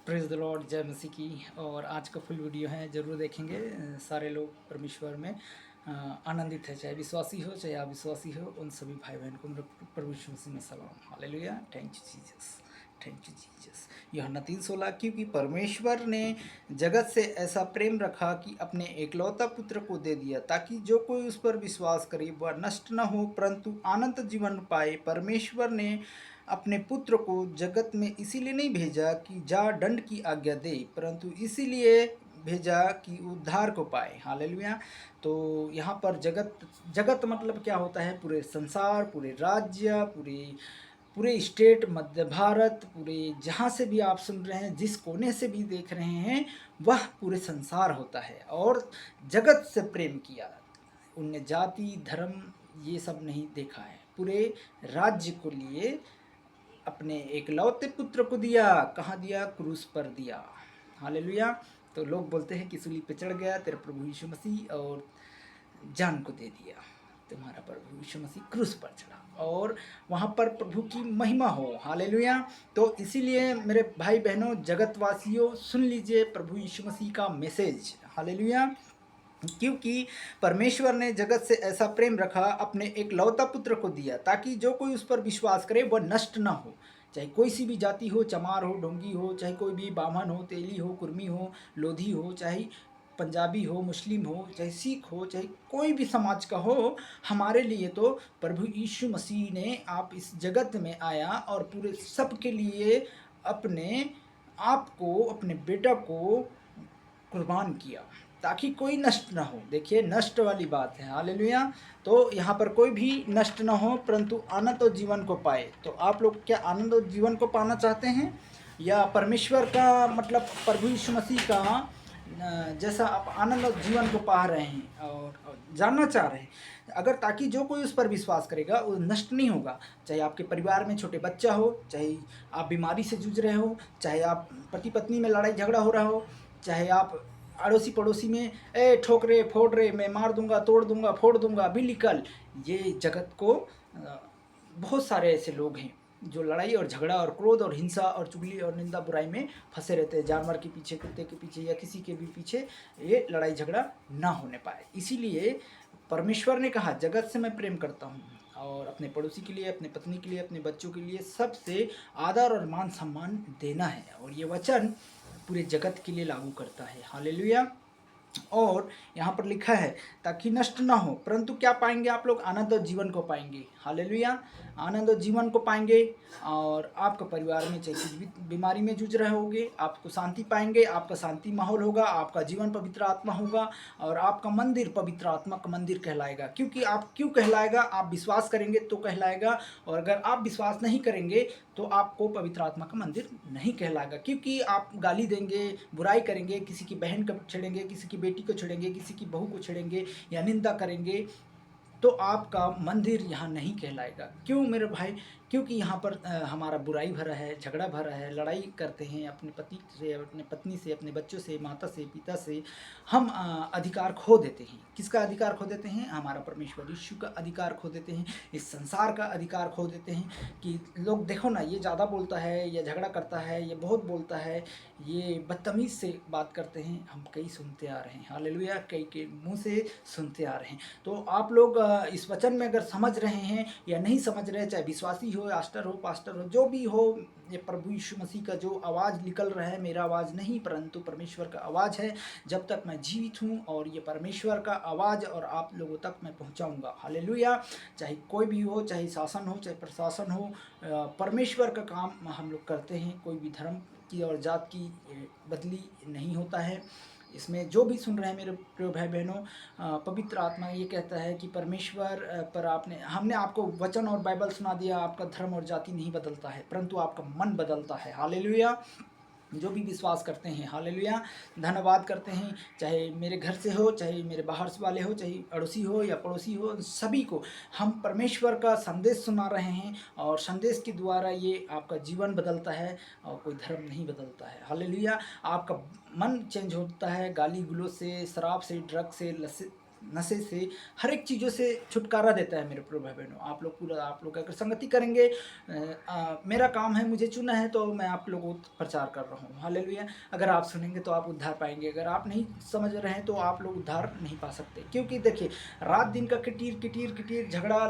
Praise the Lord, जय मसीह की। और आज का फुल वीडियो है, ज़रूर देखेंगे। सारे लोग परमेश्वर में आनंदित है, चाहे विश्वासी हो चाहे अविश्वासी हो, उन सभी भाई बहन को मेरे प्रभु यीशु मसीह में सलाम। Hallelujah, thank you Jesus, thank you Jesus. यूहन्ना 3:16, क्योंकि परमेश्वर ने जगत से ऐसा प्रेम रखा कि अपने एकलौता पुत्र को दे दिया, ताकि जो कोई उस पर विश्वास करे वह नष्ट न हो परंतु अनंत जीवन पाए। परमेश्वर ने अपने पुत्र को जगत में इसीलिए नहीं भेजा कि जा दंड की आज्ञा दे, परंतु इसीलिए भेजा कि उद्धार को पाए। हालेलुया। तो यहाँ पर जगत जगत मतलब क्या होता है? पूरे संसार, पूरे राज्य, पूरे पूरे स्टेट, मध्य भारत, पूरे जहाँ से भी आप सुन रहे हैं, जिस कोने से भी देख रहे हैं, वह पूरे संसार होता है। और जगत से प्रेम किया, उनने जाति धर्म ये सब नहीं देखा है, पूरे राज्य को लिए अपने एकलौते पुत्र को दिया। कहाँ दिया? क्रूस पर दिया। हालेलुया। तो लोग बोलते हैं कि सूली पे चढ़ गया तेरा प्रभु यीशु मसीह और जान को दे दिया। तुम्हारा प्रभु यीशु मसीह क्रूस पर चढ़ा और वहाँ पर प्रभु की महिमा हो। हालेलुया। तो इसीलिए मेरे भाई बहनों, जगतवासियों, सुन लीजिए प्रभु यीशु मसीह का मैसेज। हालेलुया। क्योंकि परमेश्वर ने जगत से ऐसा प्रेम रखा, अपने एक लौता पुत्र को दिया, ताकि जो कोई उस पर विश्वास करे वह नष्ट न हो। चाहे कोई सी भी जाति हो, चमार हो, ढोंगी हो, चाहे कोई भी बामन हो, तेली हो, कुर्मी हो, लोधी हो, चाहे पंजाबी हो, मुस्लिम हो, चाहे सिख हो, चाहे कोई भी समाज का हो, हमारे लिए तो प्रभु यीशु मसीह ने आप इस जगत में आया और पूरे सब के लिए अपने आप को, अपने बेटा को कुर्बान किया, ताकि कोई नष्ट ना हो। देखिए, नष्ट वाली बात है। हालेलुया। तो यहाँ पर कोई भी नष्ट ना हो परंतु आनंद और जीवन को पाए। तो आप लोग क्या आनंद और जीवन को पाना चाहते हैं, या परमेश्वर का मतलब प्रभु यीशु मसीह का जैसा आप आनंद और जीवन को पा रहे हैं और जानना चाह रहे हैं? अगर ताकि जो कोई उस पर विश्वास करेगा वो नष्ट नहीं होगा। चाहे आपके परिवार में छोटे बच्चा हो, चाहे आप बीमारी से जूझ रहे हो, चाहे आप पति पत्नी में लड़ाई झगड़ा हो रहा हो, चाहे आप अड़ोसी पड़ोसी में ठोक रहे फोड़ रहे, मैं मार दूंगा, तोड़ दूंगा, फोड़ दूंगा, अभी निकल। ये जगत को बहुत सारे ऐसे लोग हैं जो लड़ाई और झगड़ा और क्रोध और हिंसा और चुगली और निंदा बुराई में फंसे रहते हैं। जानवर के पीछे, कुत्ते के पीछे या किसी के भी पीछे ये लड़ाई झगड़ा ना होने पाए। इसीलिए परमेश्वर ने कहा, जगत से मैं प्रेम करता हूँ, और अपने पड़ोसी के लिए, अपने पत्नी के लिए, अपने बच्चों के लिए सबसे आदर और मान सम्मान देना है। और ये वचन पूरे जगत के लिए लागू करता है। हालेलुया। और यहाँ पर लिखा है, ताकि नष्ट ना हो परंतु क्या पाएंगे आप लोग? आनंद और जीवन को पाएंगे। हालेलुया। आनंद और जीवन को पाएंगे। और आपका परिवार में चाहे कुछ भी बीमारी में जूझ रहे होगे, आपको शांति पाएंगे, आपका शांति माहौल होगा, आपका जीवन पवित्र आत्मा होगा, और आपका मंदिर पवित्र आत्मा का मंदिर कहलाएगा। क्योंकि आप क्यों कहलाएगा? आप विश्वास करेंगे तो कहलाएगा, और अगर आप विश्वास नहीं करेंगे तो आपको पवित्र आत्मा का मंदिर नहीं कहलाएगा। क्योंकि आप गाली देंगे, बुराई करेंगे, किसी की बहन को छेड़ेंगे, किसी की बेटी को छेड़ेंगे, किसी की बहू को छेड़ेंगे या निंदा करेंगे, तो आपका मंदिर यहाँ नहीं कहलाएगा। क्यों मेरे भाई? क्योंकि यहाँ पर हमारा बुराई भरा है, झगड़ा भरा है, लड़ाई करते हैं अपने पति से, अपने पत्नी से, अपने बच्चों से, माता से, पिता से। हम अधिकार खो देते हैं। किसका अधिकार खो देते हैं? हमारा परमेश्वर यीशु का अधिकार खो देते हैं, इस संसार का अधिकार खो देते हैं। कि लोग देखो ना, ये ज़्यादा बोलता है, ये झगड़ा करता है, ये बहुत बोलता है, ये बदतमीज़ से बात करते हैं। हम कई सुनते आ रहे हैं। हालेलुया। कई के मुँह से सुनते आ रहे हैं। तो आप लोग इस वचन में अगर समझ रहे हैं या नहीं समझ रहे, चाहे विश्वासी हो, आस्टर हो, पास्टर हो, जो भी हो, ये प्रभु यीशु मसीह का जो आवाज़ निकल रहा है, मेरा आवाज़ नहीं परंतु परमेश्वर का आवाज़ है। जब तक मैं जीवित हूँ, और ये परमेश्वर का आवाज़ और आप लोगों तक मैं पहुँचाऊँगा। हालेलुया। चाहे कोई भी हो, चाहे शासन हो, चाहे प्रशासन हो, परमेश्वर का काम हम लोग करते हैं। कोई भी धर्म की और जात की बदली नहीं होता है। इसमें जो भी सुन रहे हैं मेरे प्रिय भाई बहनों, पवित्र आत्मा ये कहता है कि परमेश्वर पर हमने आपको वचन और बाइबल सुना दिया। आपका धर्म और जाति नहीं बदलता है परंतु आपका मन बदलता है। हालेलुया। जो भी विश्वास करते हैं, हालेलुया, धन्यवाद करते हैं। चाहे मेरे घर से हो, चाहे मेरे बाहर से वाले हो, चाहे अड़ोसी हो या पड़ोसी हो, सभी को हम परमेश्वर का संदेश सुना रहे हैं, और संदेश के द्वारा ये आपका जीवन बदलता है और कोई धर्म नहीं बदलता है। हालेलुया। आपका मन चेंज होता है, गाली गलौज से, शराब से, ड्रग से, नशे से, हर एक चीज़ों से छुटकारा देता है मेरे प्रिय भाई बहनों। आप लोग अगर संगति करेंगे, मेरा काम है, मुझे चुना है तो मैं आप लोगों को प्रचार कर रहा हूँ, हालेलुया। अगर आप सुनेंगे तो आप उद्धार पाएंगे, अगर आप नहीं समझ रहे हैं तो आप लोग उद्धार नहीं पा सकते। क्योंकि देखिए, रात दिन का किटीर किटीर किटीर, झगड़ा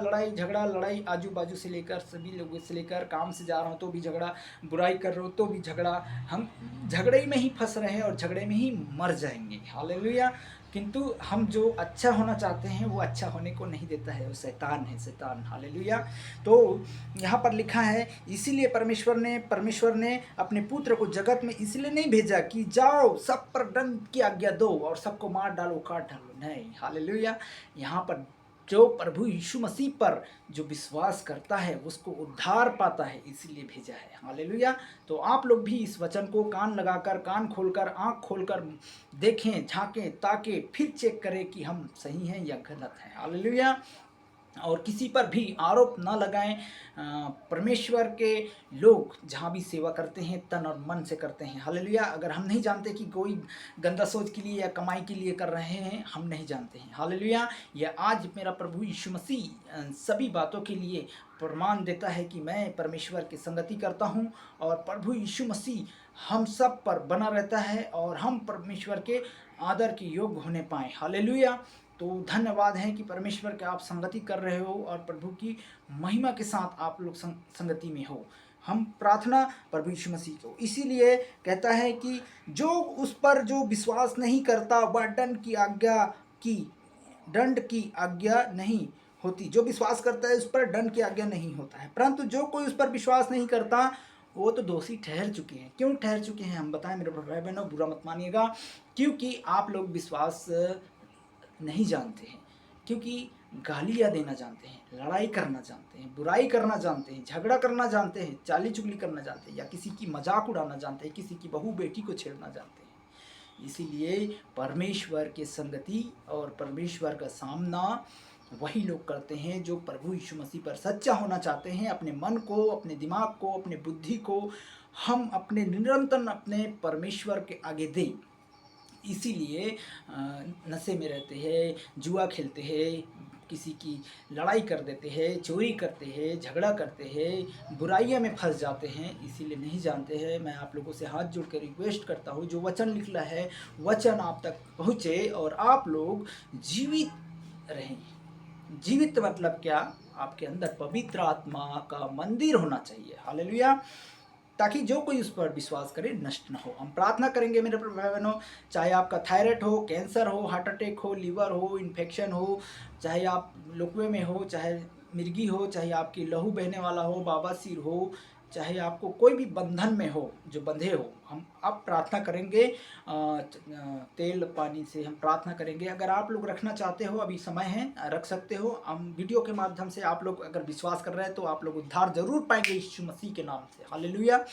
लड़ाई, आजू बाजू से लेकर सभी लोगों से लेकर, काम से जा रहा हूँ तो भी झगड़ा, बुराई कर रहे हो तो भी झगड़ा, हम झगड़े में ही फंस रहे हैं और झगड़े में ही मर जाएंगे, हालेलुया। किंतु हम जो अच्छा होना चाहते हैं वो अच्छा होने को नहीं देता है, वो शैतान है, शैतान, हालेलुया। तो यहाँ पर लिखा है, इसीलिए परमेश्वर ने अपने पुत्र को जगत में इसलिए नहीं भेजा कि जाओ सब पर दंड की आज्ञा दो और सबको मार डालो, काट डालो, नहीं, हालेलुया। यहाँ पर जो प्रभु यीशु मसीह पर जो विश्वास करता है उसको उद्धार पाता है, इसीलिए भेजा है, हालेलुया। तो आप लोग भी इस वचन को कान लगाकर, कान खोलकर, आंख खोलकर देखें, झांकें, ताकि फिर चेक करें कि हम सही हैं या गलत हैं, हालेलुया। और किसी पर भी आरोप ना लगाएं। परमेश्वर के लोग जहाँ भी सेवा करते हैं तन और मन से करते हैं, हालेलुया। अगर हम नहीं जानते कि कोई गंदा सोच के लिए या कमाई के लिए कर रहे हैं, हम नहीं जानते हैं, हालेलुया। यह आज मेरा प्रभु यीशु मसीह सभी बातों के लिए प्रमाण देता है कि मैं परमेश्वर की संगति करता हूँ और प्रभु यीशु मसीह हम सब पर बना रहता है और हम परमेश्वर के आदर के योग्य होने पाएँ, हालेलुया। तो धन्यवाद है कि परमेश्वर के आप संगति कर रहे हो और प्रभु की महिमा के साथ आप लोग संगति में हो। हम प्रार्थना प्रभु यीशु मसीह को इसीलिए कहता है कि जो उस पर जो विश्वास नहीं करता वह दंड की आज्ञा नहीं होती। जो विश्वास करता है उस पर दंड की आज्ञा नहीं होता है, परंतु जो कोई उस पर विश्वास नहीं करता वो तो दोषी ठहर चुके हैं। क्यों ठहर चुके हैं हम बताएं मेरे भाई बहनों, बुरा मत मानिएगा, क्योंकि आप लोग विश्वास नहीं जानते हैं, क्योंकि गालियाँ देना जानते हैं, लड़ाई करना जानते हैं, बुराई करना जानते हैं, झगड़ा करना जानते हैं, चाली चुगली करना जानते हैं, या किसी की मजाक उड़ाना जानते हैं, किसी की बहू बेटी को छेड़ना जानते हैं। इसीलिए परमेश्वर के संगति और परमेश्वर का सामना वही लोग करते हैं जो प्रभु यीशु मसीह पर सच्चा होना चाहते हैं। अपने मन को, अपने दिमाग को, अपने बुद्धि को हम अपने निरंतर अपने परमेश्वर के आगे दें। इसीलिए नशे में रहते हैं, जुआ खेलते हैं, किसी की लड़ाई कर देते हैं, चोरी करते हैं, झगड़ा करते हैं, बुराइयां में फंस जाते हैं, इसीलिए नहीं जानते हैं। मैं आप लोगों से हाथ जोड़ कर रिक्वेस्ट करता हूँ, जो वचन लिखा है वचन आप तक पहुँचे और आप लोग जीवित रहें। जीवित मतलब क्या? आपके अंदर पवित्र आत्मा का मंदिर होना चाहिए, हालेलुया, ताकि जो कोई उस पर विश्वास करे नष्ट न हो। हम प्रार्थना करेंगे मेरे भाई बहनों, चाहे आपका थायराइड हो, कैंसर हो, हार्ट अटैक हो, लीवर हो, इन्फेक्शन हो, चाहे आप लकवे में हो, चाहे मिर्गी हो, चाहे आपकी लहू बहने वाला हो, बाबासीर हो, चाहे आपको कोई भी बंधन में हो, जो बंधे हो, हम अब प्रार्थना करेंगे। तेल पानी से हम प्रार्थना करेंगे। अगर आप लोग रखना चाहते हो, अभी समय है, रख सकते हो। हम वीडियो के माध्यम से आप लोग अगर विश्वास कर रहे हैं तो आप लोग उद्धार जरूर पाएंगे यीशु मसीह के नाम से, हालेलुया।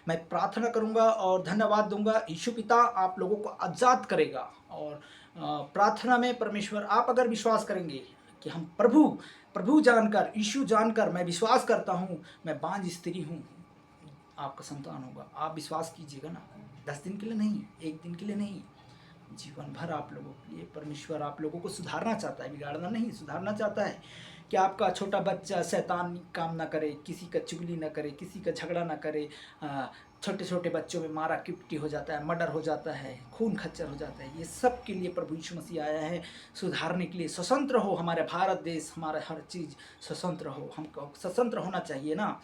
मैं प्रार्थना करूंगा और धन्यवाद दूंगा। यीशु पिता आप लोगों को आज़ाद करेगा। और प्रार्थना में परमेश्वर, आप अगर विश्वास करेंगे कि हम प्रभु जानकर, यीशु जानकर मैं विश्वास करता हूँ, मैं बांझ स्त्री हूँ, आपका संतान होगा, आप विश्वास कीजिएगा ना। 10 दिन के लिए नहीं, 1 दिन के लिए नहीं, जीवन भर आप लोगों के लिए परमेश्वर आप लोगों को सुधारना चाहता है, बिगाड़ना नहीं, सुधारना चाहता है कि आपका छोटा बच्चा शैतान काम ना करे, किसी का चुगली ना करे, किसी का झगड़ा ना करे। छोटे छोटे बच्चों में मारा किपटी हो जाता है, मर्डर हो जाता है, खून खच्चर हो जाता है। ये सब के लिए प्रभु यीशु मसीह आया है, सुधारने के लिए। स्वतंत्र हो हमारे भारत देश, हमारा हर चीज़ स्वतंत्र हो। हमको स्वतंत्र होना चाहिए ना,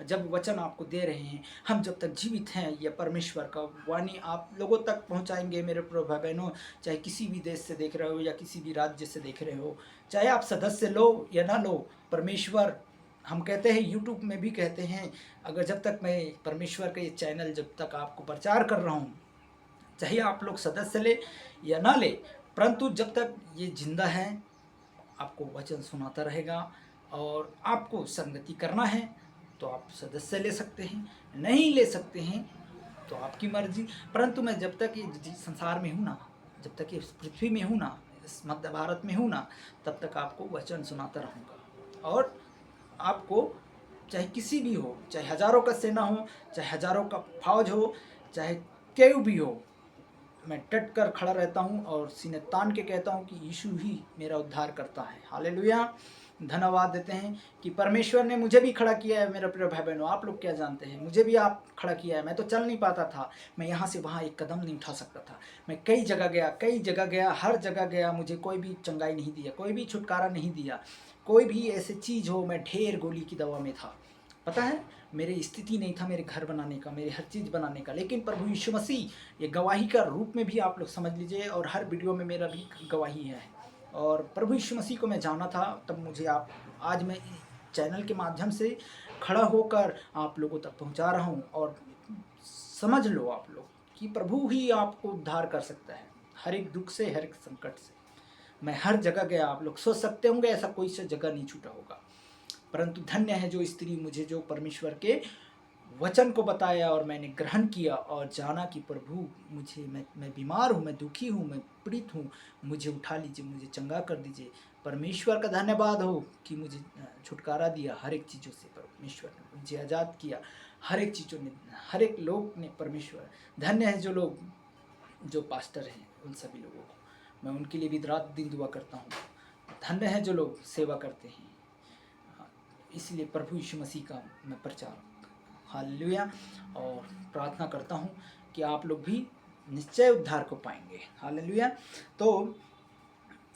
जब वचन आपको दे रहे हैं। हम जब तक जीवित हैं, यह परमेश्वर का वाणी आप लोगों तक पहुंचाएंगे मेरे प्रिय भाई बहनों। चाहे किसी भी देश से देख रहे हो या किसी भी राज्य से देख रहे हो, चाहे आप सदस्य लो या ना लो, परमेश्वर, हम कहते हैं यूट्यूब में भी कहते हैं, अगर जब तक मैं परमेश्वर का ये चैनल जब तक आपको प्रचार कर रहा हूँ, चाहे आप लोग सदस्य ले या ना ले, परंतु जब तक ये जिंदा है आपको वचन सुनाता रहेगा। और आपको संगति करना है तो आप सदस्य ले सकते हैं, नहीं ले सकते हैं तो आपकी मर्जी। परंतु मैं जब तक ये संसार में हूँ ना, जब तक इस पृथ्वी में हूँ ना, इस मध्य भारत में हूँ ना, तब तक आपको वचन सुनाता रहूँगा। और आपको चाहे किसी भी हो, चाहे हजारों का सेना हो, चाहे हजारों का फौज हो, चाहे केव भी हो, मैं डट कर खड़ा रहता हूँ और सीने तान के कहता हूँ कि यीशु ही मेरा उद्धार करता है। हालेलुया। धन्यवाद देते हैं कि परमेश्वर ने मुझे भी खड़ा किया है। मेरे प्रिय भाई बहनों, आप लोग क्या जानते हैं, मुझे भी आप खड़ा किया है। मैं तो चल नहीं पाता था, मैं यहाँ से वहाँ एक कदम नहीं उठा सकता था। मैं कई जगह गया, हर जगह गया, मुझे कोई भी चंगाई नहीं दिया, कोई भी छुटकारा नहीं दिया। कोई भी ऐसी चीज़ हो, मैं ढेर गोली की दवा में था। पता है, मेरी स्थिति नहीं था मेरे घर बनाने का, मेरे हर चीज़ बनाने का, लेकिन प्रभु यीशु मसीह ये गवाही का रूप में भी आप लोग समझ लीजिए, और हर वीडियो में मेरा भी गवाही है। और प्रभु यीशु मसीह को मैं जाना था, तब मुझे आप आज मैं चैनल के माध्यम से खड़ा होकर आप लोगों तक पहुंचा रहा हूं। और समझ लो आप लोग कि प्रभु ही आपको उद्धार कर सकता है हर एक दुख से, हर एक संकट से। मैं हर जगह गया, आप लोग सोच सकते होंगे ऐसा कोई सा जगह नहीं छूटा होगा, परंतु धन्य है जो स्त्री मुझे जो परमेश्वर के वचन को बताया और मैंने ग्रहण किया और जाना कि प्रभु मुझे मैं बीमार हूँ, मैं दुखी हूँ, मैं पीड़ित हूँ, मुझे उठा लीजिए, मुझे चंगा कर दीजिए। परमेश्वर का धन्यवाद हो कि मुझे छुटकारा दिया हर एक चीज़ों से। परमेश्वर ने मुझे आज़ाद किया हर एक चीज़ों ने, हर एक लोग ने। परमेश्वर धन्य है जो लोग जो पास्टर हैं, उन सभी लोगों को मैं उनके लिए भी रात दिन दुआ करता हूँ। धन्य है जो लोग सेवा करते हैं। इसलिए प्रभु यीशु मसीह का मैं प्रचार, हालेलुया, और प्रार्थना करता हूँ कि आप लोग भी निश्चय उद्धार को पाएंगे। हालेलुया। तो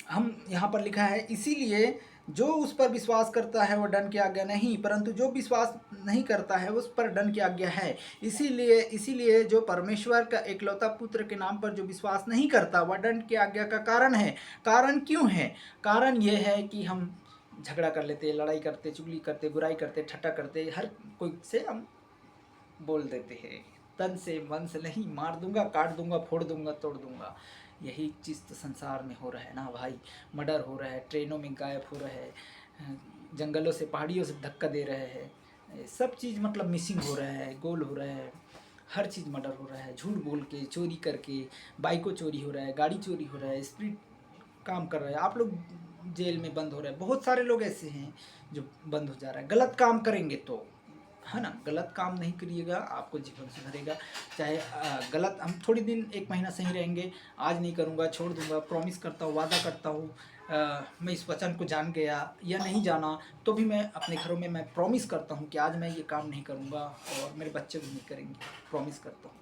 हम यहाँ पर लिखा है, इसीलिए जो उस पर विश्वास करता है वह दंड की आज्ञा नहीं, परंतु जो विश्वास नहीं करता है उस पर दंड की आज्ञा है। इसीलिए जो परमेश्वर का एकलौता पुत्र के नाम पर जो विश्वास नहीं करता वह दंड की आज्ञा का कारण है। कारण क्यों है? कारण ये है कि हम झगड़ा कर लेते, लड़ाई करते, चुगली करते, बुराई करते, ठट्टा करते, हर कोई से हम बोल देते हैं, तन से मन से नहीं, मार दूंगा, काट दूंगा, फोड़ दूंगा, तोड़ दूंगा। यही चीज़ तो संसार में हो रहा है ना भाई। मर्डर हो रहा है, ट्रेनों में गायब हो रहा है, जंगलों से, पहाड़ियों से धक्का दे रहे हैं, सब चीज़ मतलब मिसिंग हो रहा है, गोल हो रहा है, हर चीज़ मर्डर हो रहा है, झूठ बोल के, चोरी करके, बाइकों चोरी हो रहा है, गाड़ी चोरी हो रहा है, स्पीड काम कर रहा है, आप लोग जेल में बंद हो रहे हैं। बहुत सारे लोग ऐसे हैं जो बंद हो जा रहा है। गलत काम करेंगे तो, है ना, गलत काम नहीं करिएगा, आपको जीवन सुधरेगा। चाहे गलत हम थोड़ी दिन, एक महीना सही रहेंगे, आज नहीं करूँगा, छोड़ दूंगा, प्रॉमिस करता हूँ, वादा करता हूँ, मैं इस वचन को जान गया या नहीं जाना तो भी मैं अपने घरों में मैं प्रॉमिस करता हूँ कि आज मैं ये काम नहीं करूँगा और मेरे बच्चे भी नहीं करेंगे, प्रॉमिस करता हूँ।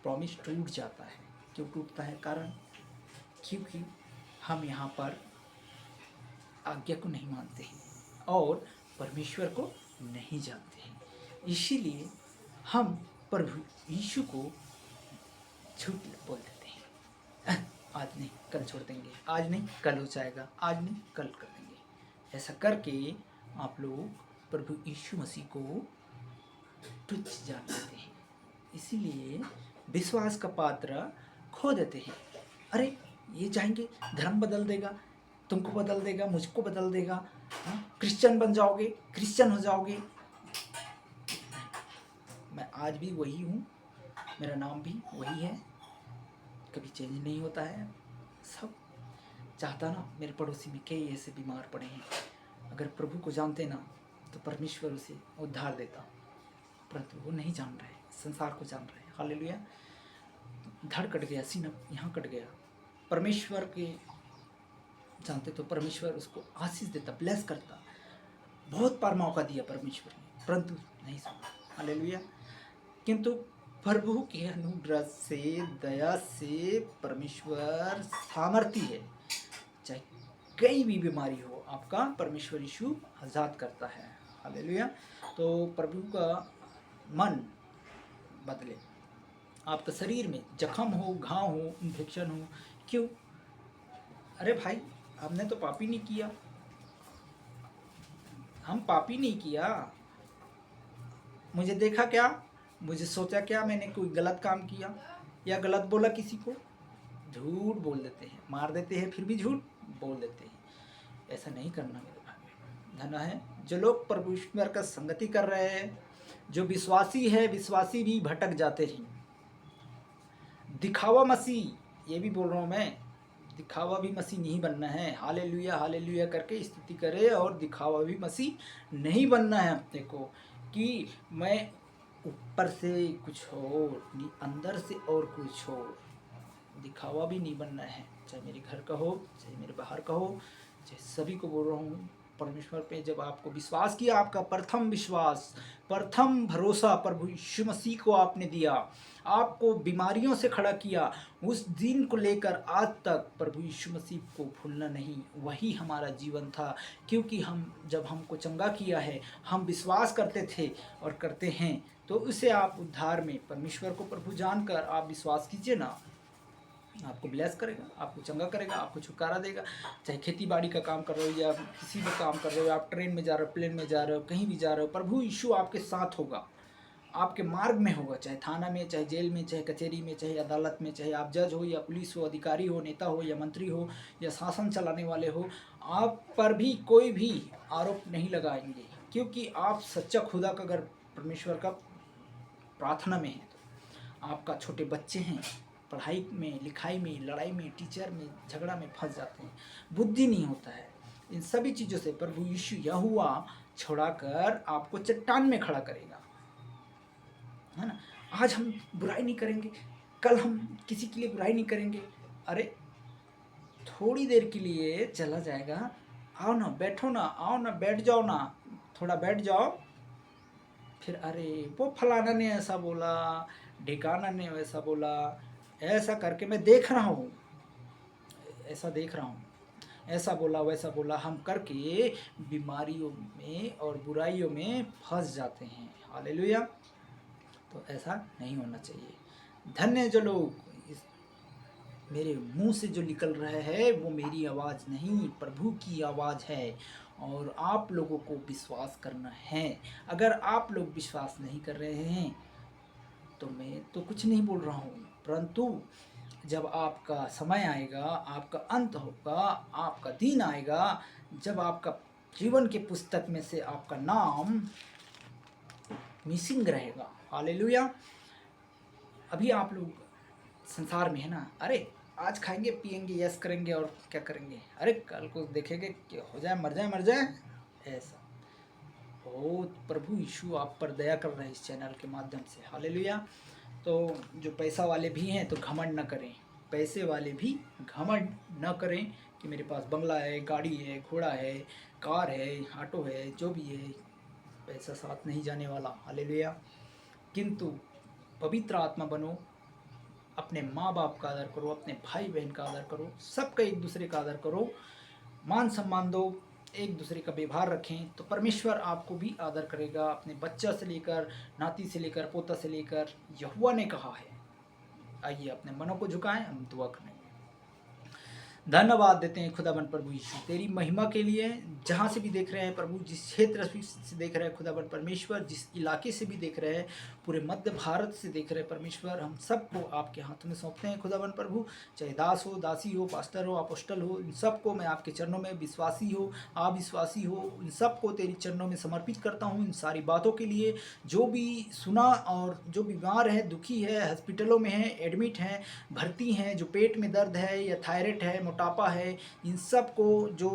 प्रॉमिस टूट जाता है। क्यों टूटता है? कारण क्योंकि हम यहाँ पर आज्ञा को नहीं मानते हैं और परमेश्वर को नहीं जानते हैं। इसीलिए हम प्रभु यीशु को झूठ बोल देते हैं। आज नहीं कल छोड़ देंगे, आज नहीं कल हो जाएगा, आज नहीं कल कर देंगे। ऐसा करके आप लोग प्रभु यीशु मसीह को तुच्छ जान लेते हैं। इसीलिए विश्वास का पात्र खो देते हैं। अरे ये जाएंगे, धर्म बदल देगा, तुमको बदल देगा, मुझको बदल देगा, क्रिश्चियन बन जाओगे, क्रिश्चियन हो जाओगे। मैं आज भी वही हूँ, मेरा नाम भी वही है, कभी चेंज नहीं होता है। सब चाहता ना, मेरे पड़ोसी में कई ऐसे बीमार पड़े हैं, अगर प्रभु को जानते ना तो परमेश्वर उसे उद्धार देता, परंतु वो नहीं जान रहे, संसार को जान रहे। हालेलुया। धड़ कट गया, सीना यहाँ कट गया। परमेश्वर के जानते तो परमेश्वर उसको आशीष देता, ब्लेस करता। बहुत बार मौका दिया परमेश्वर ने, परंतु नहीं सुना। हालेलुया। किंतु प्रभु के अनुग्रह से, दया से परमेश्वर सामर्थी है। चाहे कई भी बीमारी हो, आपका परमेश्वर यीशु आज़ाद करता है। हालेलुया। तो प्रभु का मन बदले। आपका शरीर में जख्म हो, घाव हो, इन्फेक्शन हो, क्यों? अरे भाई, हमने तो पापी नहीं किया, हम पापी नहीं किया। मुझे देखा क्या, मुझे सोचा क्या, मैंने कोई गलत काम किया या गलत बोला किसी को? झूठ बोल देते हैं, मार देते हैं, फिर भी झूठ बोल देते हैं। ऐसा नहीं करना मेरे भाई। धन्य है जो लोग परमेश्वर का संगति कर रहे हैं। जो विश्वासी है, विश्वासी भी भटक जाते हैं। दिखावा मसीह, ये भी बोल रहा हूँ मैं, दिखावा भी मसीह नहीं बनना है। हालेलुया हालेलुया करके स्तुति करे, और दिखावा भी मसीह नहीं बनना है अपने को कि मैं ऊपर से कुछ और, अंदर से और कुछ और। दिखावा भी नहीं बनना है, चाहे मेरे घर का हो, चाहे मेरे बाहर का हो, चाहे सभी को बोल रहा हूँ। परमेश्वर पे जब आपको विश्वास किया, आपका प्रथम विश्वास, प्रथम भरोसा प्रभु यीशु मसीह को आपने दिया, आपको बीमारियों से खड़ा किया, उस दिन को लेकर आज तक प्रभु यीशु मसीह को भूलना नहीं, वही हमारा जीवन था। क्योंकि हम जब हमको चंगा किया है, हम विश्वास करते थे और करते हैं, तो उसे आप उद्धार में परमेश्वर को प्रभु जानकर आप विश्वास कीजिए ना, आपको ब्लेस करेगा, आपको चंगा करेगा, आपको छुटकारा देगा। चाहे खेती बाड़ी का काम कर रहे हो या किसी भी काम कर रहे हो, आप ट्रेन में जा रहे हो, प्लेन में जा रहे हो, कहीं भी जा रहे हो, प्रभु यीशु आपके साथ होगा, आपके मार्ग में होगा। चाहे थाना में, चाहे जेल में, चाहे कचहरी में, चाहे अदालत में, चाहे आप जज हो या पुलिस हो, अधिकारी हो, नेता हो या मंत्री हो या शासन चलाने वाले हो, आप पर भी कोई भी आरोप नहीं लगाएंगे। क्योंकि आप सच्चा खुदा का अगर परमेश्वर का प्रार्थना में है, तो आपका छोटे बच्चे हैं, पढ़ाई में, लिखाई में, लड़ाई में, टीचर में, झगड़ा में फंस जाते हैं, बुद्धि नहीं होता है। इन सभी चीज़ों से प्रभु यीशु यहोवा छुड़ाकर आपको चट्टान में खड़ा करेगा, है ना। आज हम बुराई नहीं करेंगे, कल हम किसी के लिए बुराई नहीं करेंगे। अरे थोड़ी देर के लिए चला जाएगा, आओ ना, बैठो ना, आओ ना, बैठ जाओ ना, थोड़ा बैठ जाओ, फिर अरे वो फलाना ने ऐसा बोला, ढिकाना ने वैसा बोला, ऐसा करके मैं देख रहा हूँ, ऐसा देख रहा हूँ, ऐसा बोला, वैसा बोला, हम करके बीमारियों में और बुराइयों में फंस जाते हैं। हालेलुया। तो ऐसा नहीं होना चाहिए। धन्य जो लोग इस मेरे मुंह से जो निकल रहा है वो मेरी आवाज़ नहीं, प्रभु की आवाज़ है, और आप लोगों को विश्वास करना है। अगर आप लोग विश्वास नहीं कर रहे हैं तो मैं तो कुछ नहीं बोल रहा हूँ, परंतु जब आपका समय आएगा, आपका अंत होगा, आपका दिन आएगा, जब आपका जीवन के पुस्तक में से आपका नाम मिसिंग रहेगा। हालेलुया। अभी आप लोग संसार में है ना, अरे आज खाएंगे पिएंगे यस करेंगे और क्या करेंगे, अरे कल को देखेंगे कि हो जाए, मर जाए, मर जाए, ऐसा। बहुत प्रभु यीशु आप पर दया कर रहे हैं इस चैनल के माध्यम से। हालेलुया। तो जो पैसा वाले भी हैं तो घमंड न करें, पैसे वाले भी घमंड न करें कि मेरे पास बंगला है, गाड़ी है, घोड़ा है, कार है, ऑटो है, जो भी है, पैसा साथ नहीं जाने वाला। हालेलुया। किंतु पवित्र आत्मा बनो, अपने माँ बाप का आदर करो, अपने भाई बहन का आदर करो, सबका एक दूसरे का आदर करो, मान सम्मान दो, एक दूसरे का व्यवहार रखें, तो परमेश्वर आपको भी आदर करेगा। अपने बच्चा से लेकर, नाती से लेकर, पोता से लेकर, यहोवा ने कहा है। आइए अपने मनों को झुकाएं, हम दुआ करें। धन्यवाद देते हैं खुदाबंद प्रभु यीशु तेरी महिमा के लिए, जहाँ से भी देख रहे हैं प्रभु, जिस क्षेत्र से देख रहे हैं खुदाबंद परमेश्वर, जिस इलाके से भी देख रहे हैं, पूरे मध्य भारत से देख रहे हैं परमेश्वर, हम सबको आपके हाथों में सौंपते हैं खुदाबंद प्रभु। चाहे दास हो, दासी हो, पास्टर हो, अपोस्टल हो, इन सबको मैं आपके चरणों में, विश्वासी हो, अविश्वासी हो, इन सबको तेरी चरणों में समर्पित करता हूँ। इन सारी बातों के लिए जो भी सुना और जो बीमार है, दुखी है, हॉस्पिटलों में है, एडमिट हैं, भर्ती हैं, जो पेट में दर्द है या थायराइड है, मोटापा है, इन सब को जो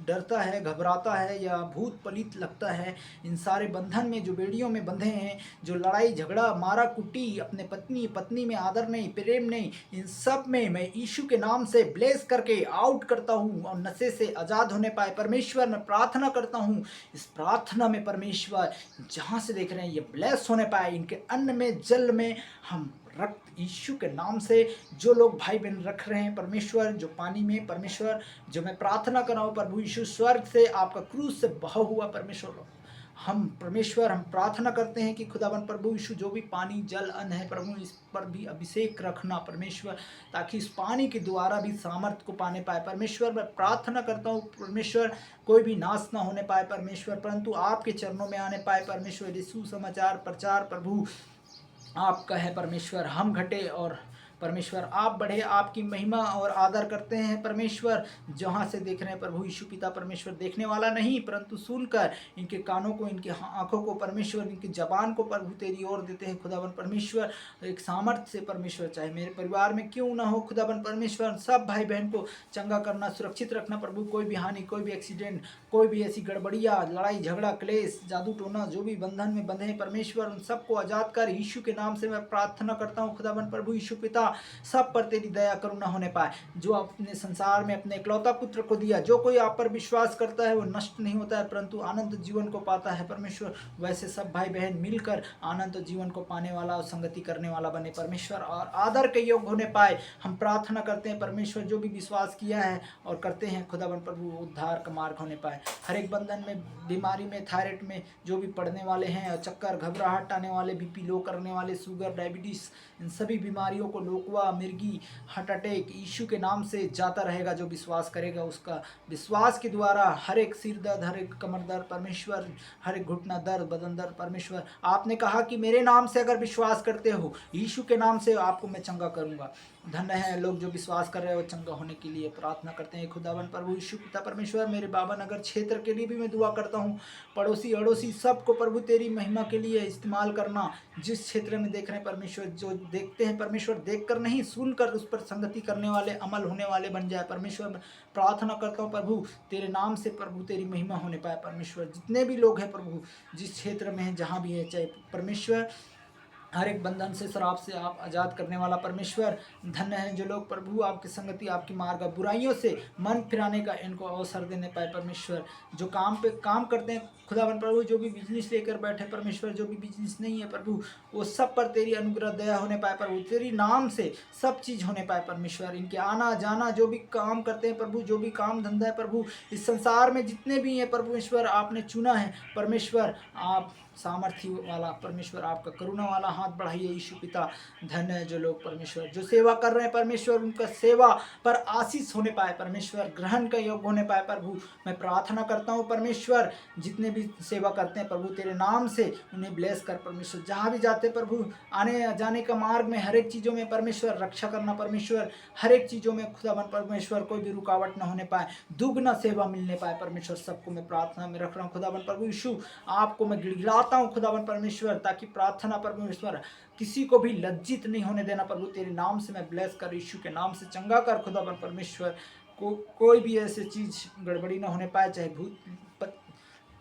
डरता है, घबराता है या भूत पलित लगता है, इन सारे बंधन में, जो बेड़ियों में बंधे हैं, जो लड़ाई झगड़ा मारा कुटी, अपने पत्नी में आदर नहीं, प्रेम नहीं, इन सब में मैं यीशु के नाम से ब्लेस करके आउट करता हूँ और नशे से आज़ाद होने पाए। परमेश्वर मैं प्रार्थना करता हूँ, इस प्रार्थना में परमेश्वर जहाँ से देख रहे हैं ये ब्लेस होने पाए, इनके अन्न में, जल में, हम रक्त यीशु के नाम से जो लोग भाई बहन रख रहे हैं परमेश्वर, जो पानी में, परमेश्वर जो मैं प्रार्थना कर रहा हूँ प्रभु यीशु, स्वर्ग से आपका क्रूस से बहा हुआ परमेश्वर, हम परमेश्वर हम प्रार्थना करते हैं कि खुदावन प्रभु यीशु जो भी पानी, जल, अन्न है प्रभु, इस पर भी अभिषेक रखना परमेश्वर, ताकि इस पानी के द्वारा भी सामर्थ्य को पाने पाए परमेश्वर। मैं प्रार्थना करता हूँ परमेश्वर, कोई भी नाश ना होने पाए परमेश्वर, परंतु आपके चरणों में आने पाए परमेश्वर। यीशु समाचार प्रचार प्रभु आपका है परमेश्वर, हम घटे और परमेश्वर आप बढ़े, आपकी महिमा और आदर करते हैं परमेश्वर। जहाँ से देख रहे हैं प्रभु यीशु पिता परमेश्वर, देखने वाला नहीं परंतु सुनकर, इनके कानों को, इनकी आंखों को परमेश्वर, इनकी जबान को प्रभु तेरी ओर देते हैं खुदावन परमेश्वर। एक सामर्थ्य से परमेश्वर, चाहे मेरे परिवार में क्यों ना हो खुदावन परमेश्वर, सब भाई बहन को चंगा करना, सुरक्षित रखना प्रभु। कोई भी हानि, कोई भी एक्सीडेंट, कोई भी ऐसी गड़बड़िया, लड़ाई झगड़ा, क्लेश, जादू टोना, जो भी बंधन में बंधे हैं परमेश्वर, उन सबको आजाद कर। यीशु के नाम से मैं प्रार्थना करता हूँ खुदावन प्रभु यीशु पिता, सब पर तेरी दया करुणा होने पाए। जो अपने संसार में अपने इकलौता पुत्र को दिया, जो कोई आप पर विश्वास करता है वो नष्ट नहीं होता है परंतु अनंत जीवन को पाता है परमेश्वर। वैसे सब भाई बहन मिलकर अनंत जीवन को पाने वाला और संगति करने वाला बने परमेश्वर, और आदर के योग्य होने पाए। हम प्रार्थना करते हैं परमेश्वर, जो भी विश्वास किया है और करते हैं खुदावन प्रभु, उद्धार का मार्ग होने पाए। हर एक बंधन में, बीमारी में, थायराइड में जो भी पड़ने वाले हैं, और चक्कर, घबराहट आने वाले, बीपी लो करने वाले, शुगर, डायबिटीज, इन सभी बीमारियों को, लोकवा, मिर्गी, हार्ट अटैक यीशु के नाम से जाता रहेगा। जो विश्वास करेगा उसका विश्वास के द्वारा हर एक सिर दर्द, हर एक कमर दर्द परमेश्वर, हर एक घुटना दर्द, बदन दर्द परमेश्वर, आपने कहा कि मेरे नाम से अगर विश्वास करते हो, यीशु के नाम से आपको मैं चंगा करूंगा। धन्य है लोग जो विश्वास कर रहे हैं वो चंगा होने के लिए प्रार्थना करते हैं। खुदावन प्रभु यीशु पिता परमेश्वर, मेरे बाबा नगर क्षेत्र के लिए भी मैं दुआ करता हूँ। पड़ोसी अड़ोसी सबको प्रभु तेरी महिमा के लिए इस्तेमाल करना। जिस क्षेत्र में देख रहे हैं परमेश्वर, जो देखते हैं परमेश्वर, देखकर नहीं सुनकर उस पर संगति करने वाले, अमल होने वाले बन जाए परमेश्वर। प्रार्थना करता हूँ प्रभु तेरे नाम से, प्रभु तेरी महिमा होने पाए परमेश्वर। जितने भी लोग हैं प्रभु, जिस क्षेत्र में हैं, जहाँ भी है, चाहे परमेश्वर हर एक बंधन से, शराब से आप आज़ाद करने वाला परमेश्वर। धन्य है जो लोग प्रभु आपकी संगति, आपकी मार्ग, बुराइयों से मन फिराने का इनको अवसर देने पाए परमेश्वर। जो काम पे काम करते हैं खुदावन प्रभु, जो भी बिजनेस लेकर बैठे परमेश्वर, जो भी बिजनेस नहीं है प्रभु, वो सब पर तेरी अनुग्रह दया होने पाए प्रभु। तेरी नाम से सब चीज़ होने पाए परमेश्वर। इनके आना जाना, जो भी काम करते हैं प्रभु, जो भी काम धंधा है प्रभु, इस संसार में जितने भी हैं परमेश्वर, आपने चुना है परमेश्वर। आप सामर्थ्य वाला परमेश्वर, आपका करुणा वाला हाथ बढ़ाइए यीशु पिता। धन्य है जो लोग परमेश्वर जो सेवा कर रहे हैं परमेश्वर, उनका सेवा पर आशीष होने पाए परमेश्वर, ग्रहण का योग्य होने पाए प्रभु। मैं प्रार्थना करता हूँ परमेश्वर, जितने भी सेवा करते हैं प्रभु तेरे नाम से उन्हें ब्लेस कर परमेश्वर। जहाँ भी जाते प्रभु, आने जाने का मार्ग में हर एक चीज़ों में परमेश्वर रक्षा करना परमेश्वर। हर एक चीज़ों में खुदावन परमेश्वर कोई भी रुकावट न होने पाए, दुगना सेवा मिलने पाए परमेश्वर। सबको मैं प्रार्थना में रख रहा हूँ खुदावन प्रभु यीशु। आपको मैं गिड़गिड़ाता हूँ खुदावन परमेश्वर, ताकि प्रार्थना परमेश्वर किसी को भी लज्जित नहीं होने देना प्रभु। तेरे नाम से मैं ब्लेस कर, यीशु के नाम से चंगा कर खुदावन परमेश्वर। कोई भी ऐसी चीज़ गड़बड़ी ना होने पाए, चाहे भूत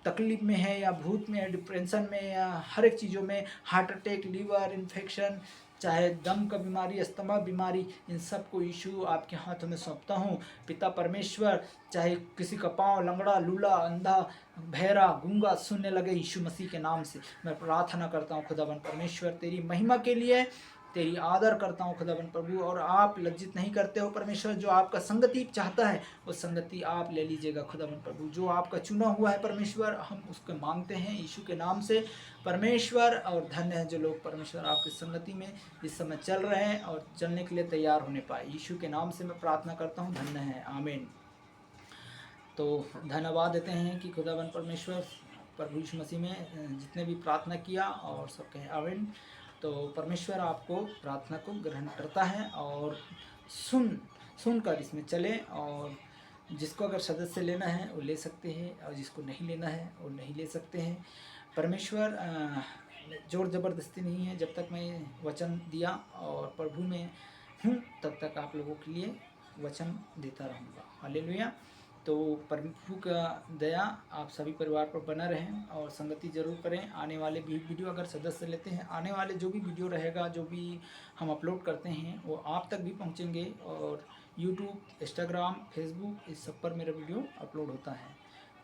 तकलीफ में है या भूत में है, डिप्रेशन में, या हर एक चीज़ों में, हार्ट अटैक, लीवर इन्फेक्शन, चाहे दम का बीमारी, अस्थमा बीमारी, इन सब को यीशु आपके हाथों में सौंपता हूँ पिता परमेश्वर। चाहे किसी का पाँव लंगड़ा, लूला, अंधा, बहरा, गूंगा सुनने लगे, यीशु मसीह के नाम से मैं प्रार्थना करता हूँ खुदावन परमेश्वर। तेरी महिमा के लिए तेरी आदर करता हूँ खुदावन प्रभु, और आप लज्जित नहीं करते हो परमेश्वर। जो आपका संगति चाहता है वो संगति आप ले लीजिएगा खुदावन प्रभु। जो आपका चुना हुआ है परमेश्वर, हम उसको मांगते हैं यीशु के नाम से परमेश्वर। और धन्य है जो लोग परमेश्वर आपकी संगति में इस समय चल रहे हैं और चलने के लिए तैयार होने पाए, यीशु के नाम से मैं प्रार्थना करता हूँ। धन्य है, आमीन। तो धन्यवाद देते हैं कि खुदावन परमेश्वर प्रभु यीशु मसीह में जितने भी प्रार्थना किया और सब कहें आमीन। तो परमेश्वर आपको प्रार्थना को ग्रहण करता है, और सुनकर इसमें चलें। और जिसको अगर सदस्य लेना है वो ले सकते हैं, और जिसको नहीं लेना है वो नहीं ले सकते हैं। परमेश्वर जोर ज़बरदस्ती नहीं है। जब तक मैं वचन दिया और प्रभु में हूँ तब तक आप लोगों के लिए वचन देता रहूँगा। हालेलुया। तो प्रभु का दया आप सभी परिवार पर बना रहें, और संगति जरूर करें। आने वाले भी वीडियो अगर सदस्य लेते हैं, आने वाले जो भी वीडियो रहेगा, जो भी हम अपलोड करते हैं वो आप तक भी पहुंचेंगे। और यूट्यूब, इंस्टाग्राम, फेसबुक, इस सब पर मेरा वीडियो अपलोड होता है।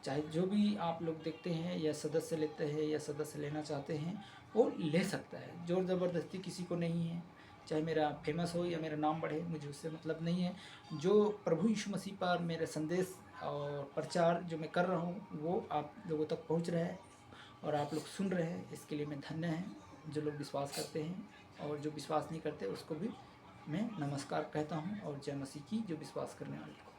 चाहे जो भी आप लोग देखते हैं या सदस्य लेते हैं या सदस्य लेना चाहते हैं वो ले सकता है। जोर ज़बरदस्ती किसी को नहीं है। चाहे मेरा फेमस हो या मेरा नाम बढ़े, मुझे उससे मतलब नहीं है। जो प्रभु यीशु मसीह पर मेरे संदेश और प्रचार जो मैं कर रहा हूँ वो आप लोगों तक पहुँच रहा है और आप लोग सुन रहे हैं, इसके लिए मैं धन्य है। जो लोग विश्वास करते हैं और जो विश्वास नहीं करते उसको भी मैं नमस्कार कहता हूँ, और जय मसीह की जो विश्वास करने वाले को।